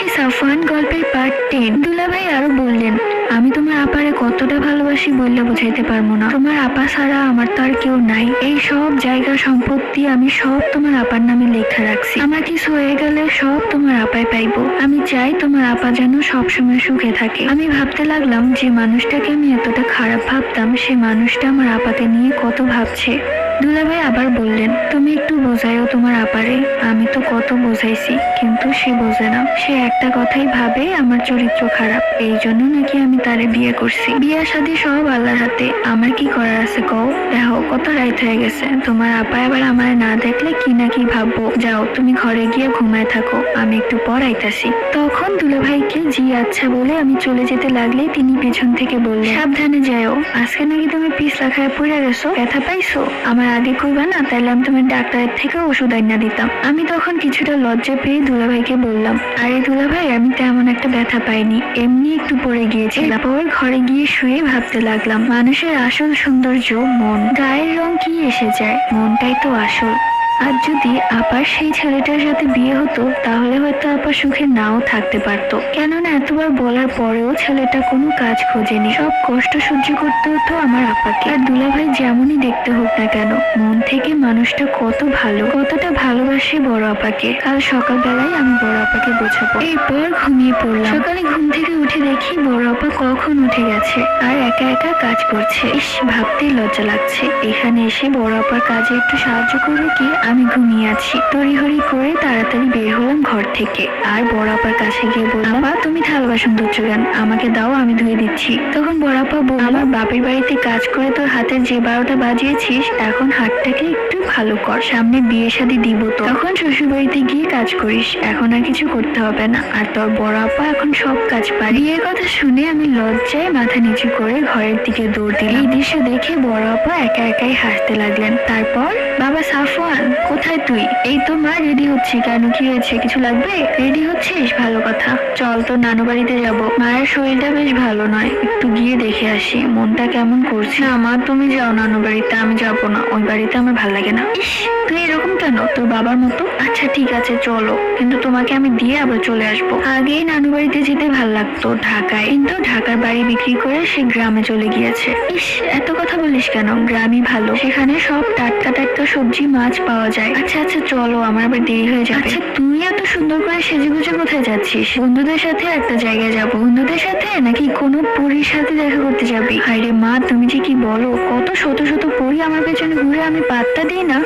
ভালোবাসি সাফওয়ান গল্পের পার্ট 10। দুলাভাই আরো বললেন, আমি তোমার আপারে কতটা ভালোবাসি বললে বোঝাইতে পারবো না। তোমার আপা ছাড়া আমার তো আর কেউ নাই। এই সব জায়গা সম্পত্তি আমি সব তোমার আপার নামে লেখা রাখছি। আমার কিছু হয়ে গেলে সব তোমার আপায় পাইবো। আমি চাই তোমার আপা যেন সবসময় সুখে থাকে। আমি ভাবতে লাগলাম যে মানুষটাকে আমি এতটা খারাপ ভাবতাম সে মানুষটা আমার আপাকে নিয়ে কত ভাবছে। দুলাভাই আবার বললেন, তুমি একটু বোঝাইও তোমার আপারে। আমি তো কত বোঝাইছি কিন্তু সে বোঝে না। সে একটা কথাই ভাবে আমার চরিত্র খারাপ, এই জন্য নাকি আমি তারে বিয়ে করছি। বিয়া শাদী সব আল্লাহর হাতে, আমার কি করার আছে কও? দেখো কত রাইত হয়ে গেছে, তোমার আপা এবার আমার না দেখলে কি না কি ভাববো। যাও তুমি ঘরে গিয়ে ঘুমায় থাকো, আমি একটু পর আইতাছি। তখন দুলাভাইকে জি আচ্ছা বলে আমি চলে যেতে লাগলে তিনি পেছন থেকে বললেন, সাবধানে যাও, আজকে নাকি তুমি পিছলা খায় পড়ে গেছো, ব্যথা পাইছো? আমার আগে কইবা না, তাহলে আমি তোমার ডাক্তারের থেকে ওষুধ আইনা দিতাম। আমি তখন কিছুটা লজ্জা পেয়ে দুলাভাইকে বললাম, আরে দুলাভাই আমি তেমন একটা ব্যথা পাইনি, এমনি একটু পড়ে গিয়েছিলাম। পর ঘরে গিয়ে শুয়ে ভাবতে লাগলাম, মানুষের আসল সৌন্দর্য মন, গায়ের রং কি এসে যায়, মনটাই তো আসল। আর যদি আপার সেই ছেলেটার সাথে বিয়ে হতো তাহলে হয়তো আপা সুখে নাও থাকতে পারতো। কেননা এতবার বলার পরেও ছেলেটা কোনো কাজ খোঁজেনি, সব কষ্ট সহ্য করতে হতো আমার আপাকে। আর দুলাভাই যেমনই দেখতে হোক না কেন, মন থেকে মানুষটা কত ভালো, কতটা ভালোবাসে বড় আপাকে। কাল সকালবেলায় আমি বড় আপাকে বোঝাবো। এরপর ঘুমিয়ে পড়লাম। সকালে ঘুম থেকে উঠে দেখি বড় আপা কখন উঠে গেছে আর একা একা কাজ করছে। ইস, ভাবতেই লজ্জা লাগছে। এখানে এসে বড় আপার কাজে একটু সাহায্য করবে কি? আমি ঘুমিয়ে আছি। তড়িহড়ি করে তাড়াতাড়ি বের হলাম ঘর থেকে আর বড় আপার কাছে গিয়ে বললাম, আপা তুমি থাল বাসন ধুচ্ছ কেন? আমাকে দাও, আমি ধুয়ে দিচ্ছি। তখন বড় আপা বলল, আমার বাপের বাড়িতে কাজ করে তোর হাতের যে 12টা বাজিয়েছিস, এখন হাতটাকে একটু ভালো কর, সামনে বিয়ে শাদী দিব তো, তখন শ্বশুর বাড়িতে গিয়ে কাজ করিস, এখন আর কিছু করতে হবে না। আর তোর বড় আপা এখন সব কাজ পারে। বিয়ের কথা শুনে আমি লজ্জায় মাথা নিচু করে ঘরের দিকে দৌড় দিলাম। এই দৃশ্য দেখে বড় আপা একা একাই হাসতে লাগলেন। তারপর, বাবা সাফওয়ান কোথায় তুই? এই তো মা রেডি হচ্ছি। কেন, কি হয়েছে? কিছু লাগবে? রেডি হচ্ছিস, ভালো কথা। চল তোর নানু বাড়িতে যাবো। মায়ের শরীরটা বেশ ভালো নয়, একটু গিয়ে দেখে আসি, মনটা কেমন করছে। না মা, তুমি যাও নানু বাড়িতে, আমি যাবো না, ওই বাড়িতে আমার ভালো লাগে না। ইস, তুই এরকম কেন, তোর বাবার মতো? আচ্ছা ঠিক আছে চলো, কিন্তু তোমাকে আমি দিয়ে আবার চলে আসবো। আগেই নানু বাড়িতে যেতে ভাল লাগতো ঢাকায়, কিন্তু ঢাকার বাড়ি বিক্রি করে সে গ্রামে চলে গিয়েছে। ইস, এত কথা বলিস কেন? গ্রামই ভালো, সেখানে সব টাটকা টাটকা সবজি মাছ পাওয়া যায়। আচ্ছা আচ্ছা চলো, আমার আবার দেরি হয়ে যাবে। আচ্ছা তুই এত সুন্দর করে সেজে গুজে কোথায় যাচ্ছিস? বন্ধুদের সাথে একটা জায়গায় যাবো। বন্ধুদের সাথে নাকি কোনো পরীর সাথে দেখা করতে যাবি? আরে মা, তুমি যে কি বলো, কত শত শত পরী আমার পেছনে ঘুরে, আমি পাত্তা দিই না।